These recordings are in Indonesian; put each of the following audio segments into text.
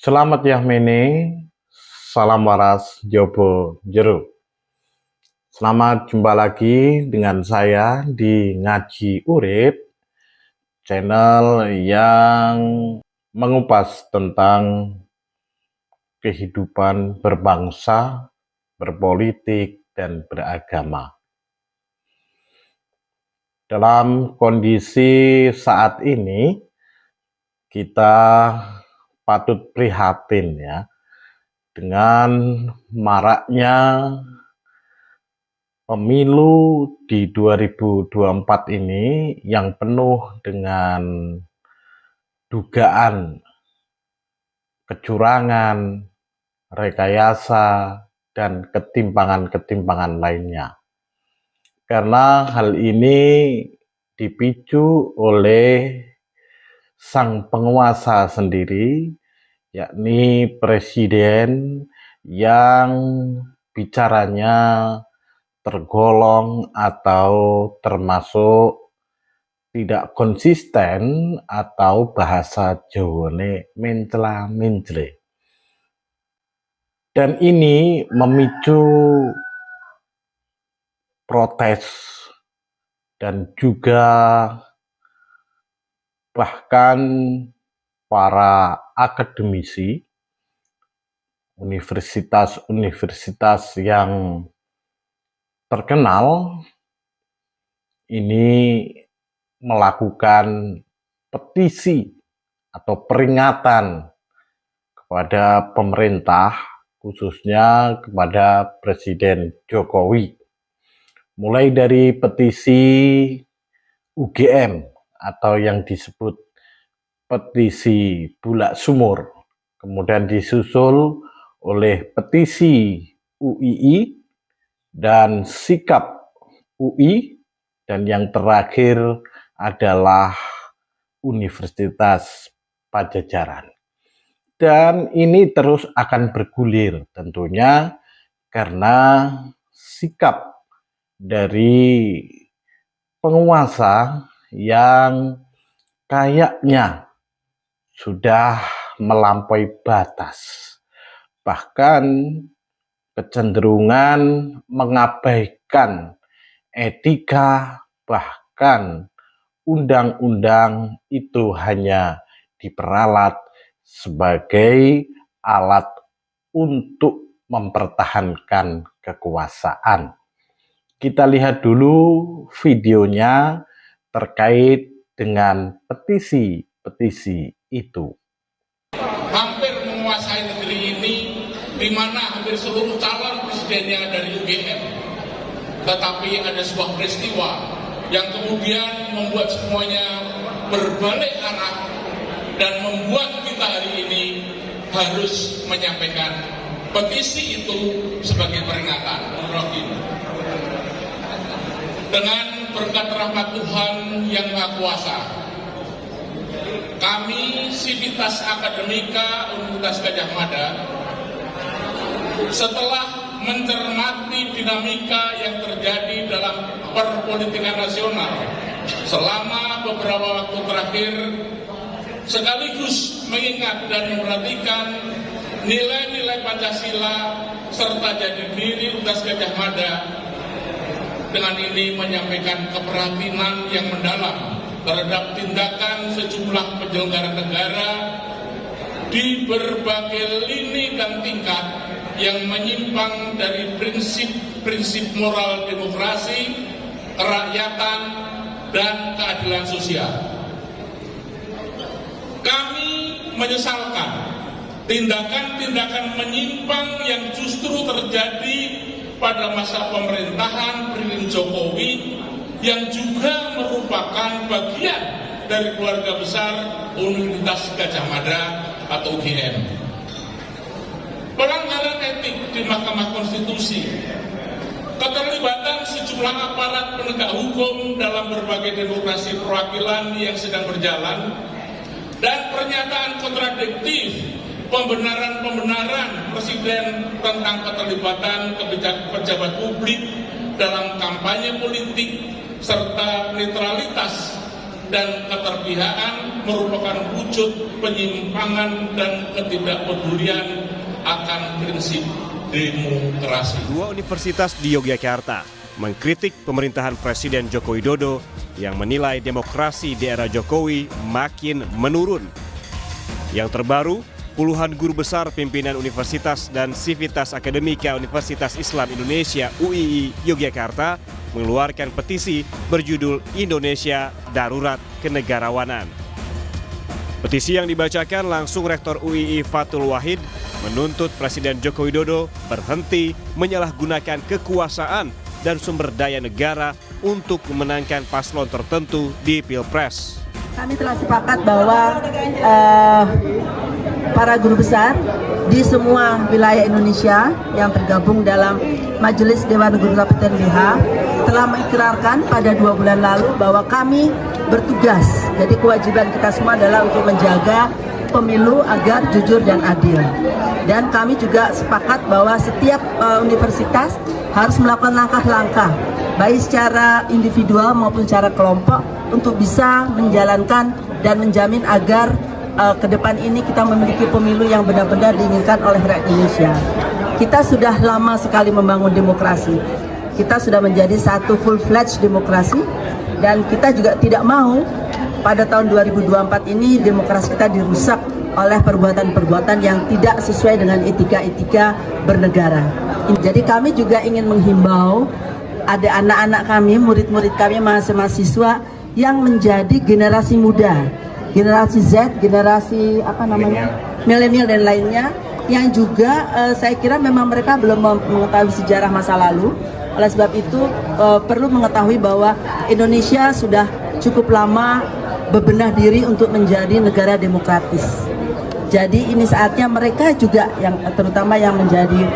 Selamat Yahmene, salam waras Jobo Jero. Selamat jumpa lagi dengan saya di Ngaji Urip, channel yang mengupas tentang kehidupan berbangsa, berpolitik, dan beragama. Dalam kondisi saat ini, kita patut prihatin ya, dengan maraknya pemilu di 2024 ini yang penuh dengan dugaan kecurangan, rekayasa, dan ketimpangan-ketimpangan lainnya. Karena hal ini dipicu oleh sang penguasa sendiri, yakni presiden yang bicaranya tergolong atau termasuk tidak konsisten atau bahasa Jawane mencela-mencele. Dan ini memicu protes dan juga bahkan para akademisi universitas-universitas yang terkenal ini melakukan petisi atau peringatan kepada pemerintah, khususnya kepada Presiden Jokowi. Mulai dari petisi UGM atau yang disebut petisi Bulak Sumur, kemudian disusul oleh petisi UII dan sikap UI, dan yang terakhir adalah Universitas Padjadjaran. Dan ini terus akan bergulir tentunya karena sikap dari penguasa yang kayaknya sudah melampaui batas, bahkan kecenderungan mengabaikan etika, bahkan undang-undang itu hanya diperalat sebagai alat untuk mempertahankan kekuasaan. Kita lihat dulu videonya terkait dengan petisi-petisi itu. Hampir menguasai negeri ini, di mana hampir seluruh calon presidennya dari UGM. Tetapi ada sebuah peristiwa yang kemudian membuat semuanya berbalik arah dan membuat kita hari ini harus menyampaikan petisi itu sebagai peringatan. Dengan berkat rahmat Tuhan yang Maha Kuasa, kami Sivitas Akademika Universitas Gadjah Mada setelah mencermati dinamika yang terjadi dalam perpolitikan nasional selama beberapa waktu terakhir, sekaligus mengingat dan memperhatikan nilai-nilai Pancasila serta jati diri Universitas Gadjah Mada, dengan ini menyampaikan keprihatinan yang mendalam terhadap tindakan sejumlah penyelenggara negara di berbagai lini dan tingkat yang menyimpang dari prinsip-prinsip moral demokrasi, kerakyatan, dan keadilan sosial. Kami menyesalkan tindakan-tindakan menyimpang yang justru terjadi pada masa pemerintahan Presiden Jokowi yang juga merupakan bagian dari keluarga besar Universitas Gadjah Mada atau UGM. Pelanggaran etik di Mahkamah Konstitusi, keterlibatan sejumlah aparat penegak hukum dalam berbagai demokrasi perwakilan yang sedang berjalan, dan pernyataan kontradiktif pembenaran-pembenaran Presiden tentang keterlibatan pejabat publik dalam kampanye politik serta netralitas dan keterpihakan merupakan wujud penyimpangan dan ketidakpedulian akan prinsip demokrasi. Dua universitas di Yogyakarta mengkritik pemerintahan Presiden Joko Widodo yang menilai demokrasi di era Jokowi makin menurun. Yang terbaru, puluhan guru besar pimpinan Universitas dan Sivitas Akademika Universitas Islam Indonesia UII Yogyakarta mengeluarkan petisi berjudul Indonesia Darurat Kenegarawanan. Petisi yang dibacakan langsung Rektor UII Fathul Wahid menuntut Presiden Joko Widodo berhenti menyalahgunakan kekuasaan dan sumber daya negara untuk memenangkan paslon tertentu di Pilpres. Kami telah sepakat bahwa para guru besar di semua wilayah Indonesia yang tergabung dalam Majelis Dewan Guru Kabupaten BH telah mengikrarkan pada 2 bulan lalu bahwa kami bertugas. Jadi kewajiban kita semua adalah untuk menjaga pemilu agar jujur dan adil. Dan kami juga sepakat bahwa setiap universitas harus melakukan langkah-langkah baik secara individual maupun secara kelompok untuk bisa menjalankan dan menjamin agar ke depan ini kita memiliki pemilu yang benar-benar diinginkan oleh rakyat Indonesia. Kita sudah lama sekali membangun demokrasi. Kita sudah menjadi satu full-fledged demokrasi dan kita juga tidak mau pada tahun 2024 ini demokrasi kita dirusak oleh perbuatan-perbuatan yang tidak sesuai dengan etika-etika bernegara. Jadi kami juga ingin menghimbau ada anak-anak kami, murid-murid kami, mahasiswa yang menjadi generasi muda, generasi Z, generasi milenial dan lainnya, yang juga saya kira memang mereka belum mengetahui sejarah masa lalu. Oleh sebab itu perlu mengetahui bahwa Indonesia sudah cukup lama bebenah diri untuk menjadi negara demokratis. Jadi ini saatnya mereka juga yang terutama yang menjadi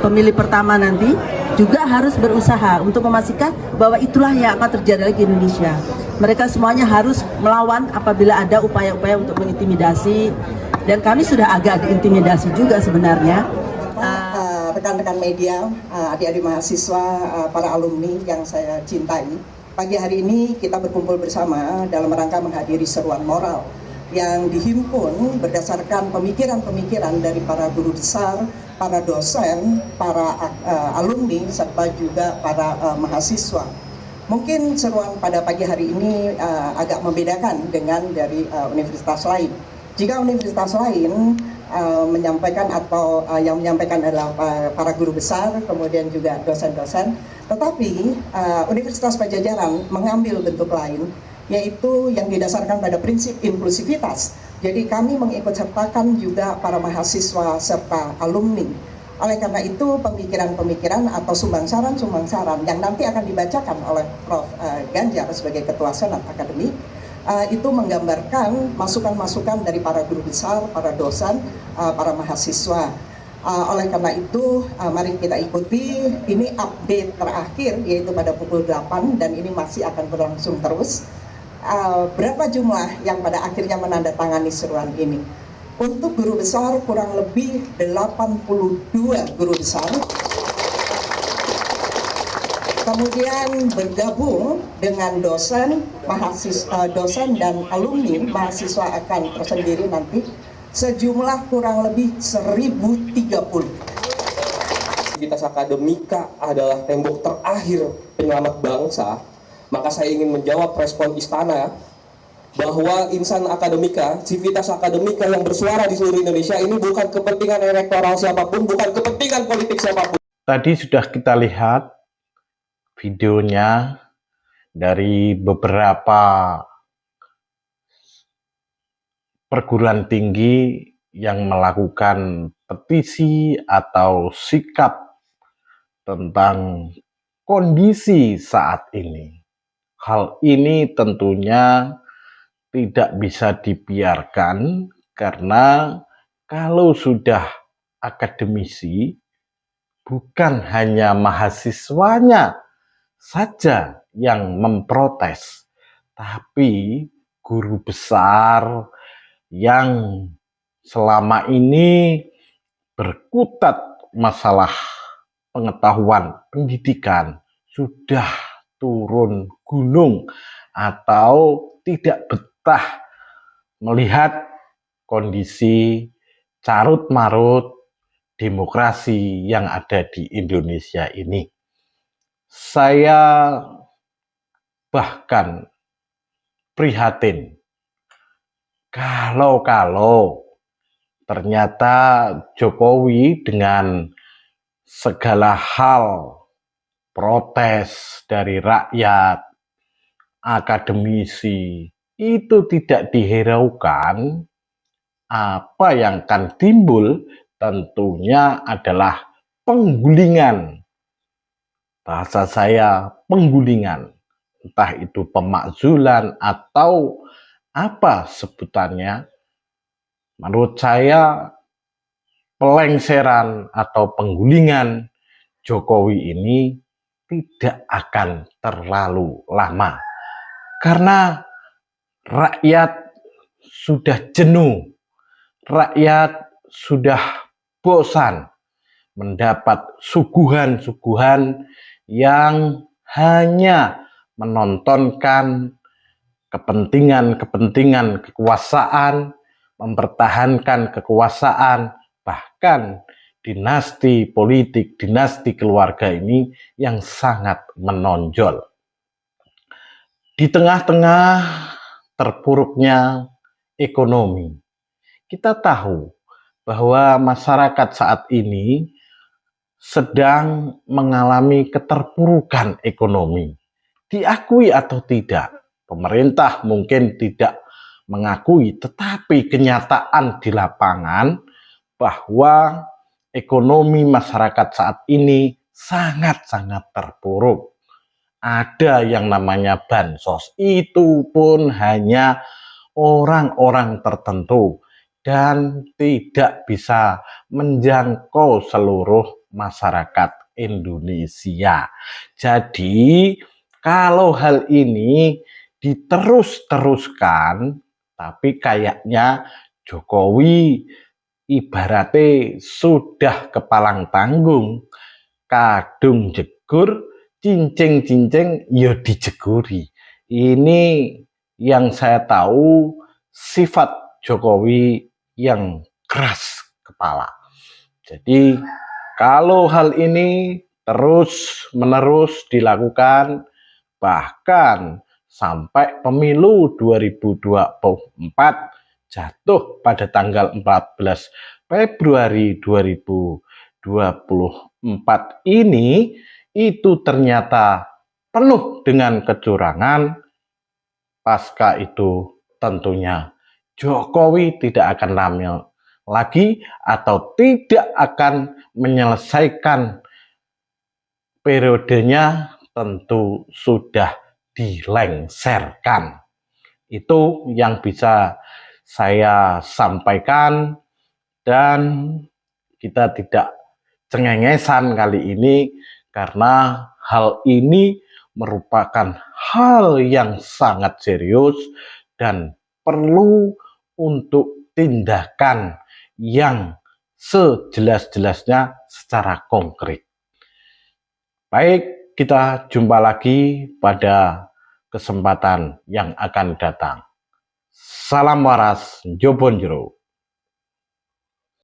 pemilih pertama nanti juga harus berusaha untuk memastikan bahwa itulah yang akan terjadi lagi di Indonesia. Mereka semuanya harus melawan apabila ada upaya-upaya untuk mengintimidasi, dan kami sudah agak diintimidasi juga sebenarnya. Rekan-rekan media, adik-adik mahasiswa, para alumni yang saya cintai, pagi hari ini kita berkumpul bersama dalam rangka menghadiri seruan moral yang dihimpun berdasarkan pemikiran-pemikiran dari para guru besar, para dosen, para alumni, serta juga para mahasiswa. Mungkin seruan pada pagi hari ini agak membedakan dengan dari universitas lain. Jika universitas lain menyampaikan atau yang menyampaikan adalah para guru besar, kemudian juga dosen-dosen, tetapi Universitas Padjadjaran mengambil bentuk lain, yaitu yang didasarkan pada prinsip inklusivitas. Jadi kami mengikutsertakan juga para mahasiswa serta alumni. Oleh karena itu pemikiran-pemikiran atau sumbansaran-sumbansaran yang nanti akan dibacakan oleh Prof. Ganjar sebagai Ketua Senat Akademik itu menggambarkan masukan-masukan dari para guru besar, para dosen, para mahasiswa. Oleh karena itu mari kita ikuti, ini update terakhir yaitu pada pukul 8 dan ini masih akan berlangsung terus. Berapa jumlah yang pada akhirnya menandatangani seruan ini? Untuk guru besar kurang lebih 82 guru besar. Kemudian bergabung dengan dosen, mahasiswa, dosen dan alumni mahasiswa akan tersendiri nanti sejumlah kurang lebih 1030. Sivitas Akademika adalah tembok terakhir penyelamat bangsa, maka saya ingin menjawab respon istana bahwa insan akademika, Sivitas Akademika yang bersuara di seluruh Indonesia ini bukan kepentingan elektoral siapapun, bukan kepentingan politik siapapun. Tadi sudah kita lihat videonya dari beberapa perguruan tinggi yang melakukan petisi atau sikap tentang kondisi saat ini. Hal ini tentunya tidak bisa dibiarkan karena kalau sudah akademisi, bukan hanya mahasiswanya saja yang memprotes, tapi guru besar yang selama ini berkutat masalah pengetahuan pendidikan sudah turun gunung atau tidak betah melihat kondisi carut-marut demokrasi yang ada di Indonesia ini. Saya bahkan prihatin kalau ternyata Jokowi dengan segala hal protes dari rakyat, akademisi, itu tidak dihiraukan, apa yang akan timbul tentunya adalah penggulingan. Bahasa saya penggulingan, entah itu pemakzulan atau apa sebutannya. Menurut saya pelengseran atau penggulingan Jokowi ini tidak akan terlalu lama. Karena rakyat sudah jenuh, rakyat sudah bosan mendapat suguhan-suguhan yang hanya menontonkan kepentingan kekuasaan, mempertahankan kekuasaan, bahkan dinasti politik, dinasti keluarga ini yang sangat menonjol. Di tengah-tengah terpuruknya ekonomi, kita tahu bahwa masyarakat saat ini sedang mengalami keterpurukan ekonomi. Diakui atau tidak, pemerintah mungkin tidak mengakui, tetapi kenyataan di lapangan bahwa ekonomi masyarakat saat ini sangat-sangat terpuruk. Ada yang namanya bansos, itu pun hanya orang-orang tertentu dan tidak bisa menjangkau seluruh masyarakat Indonesia. Jadi kalau hal ini diterus-teruskan, tapi kayaknya Jokowi ibaratnya sudah kepalang tanggung, kadung jegur, cincing-cincing ya dijeguri. Ini yang saya tahu sifat Jokowi yang keras kepala. Jadi kalau hal ini terus-menerus dilakukan, bahkan sampai pemilu 2024 jatuh pada tanggal 14 Februari 2024 ini, itu ternyata penuh dengan kecurangan, pasca itu tentunya Jokowi tidak akan tampil lagi atau tidak akan menyelesaikan periodenya, tentu sudah dilengserkan. Itu yang bisa saya sampaikan, dan kita tidak cengengesan kali ini karena hal ini merupakan hal yang sangat serius dan perlu untuk tindakan yang sejelas-jelasnya secara konkret. Baik, kita jumpa lagi pada kesempatan yang akan datang. Salam waras, Jobonjro.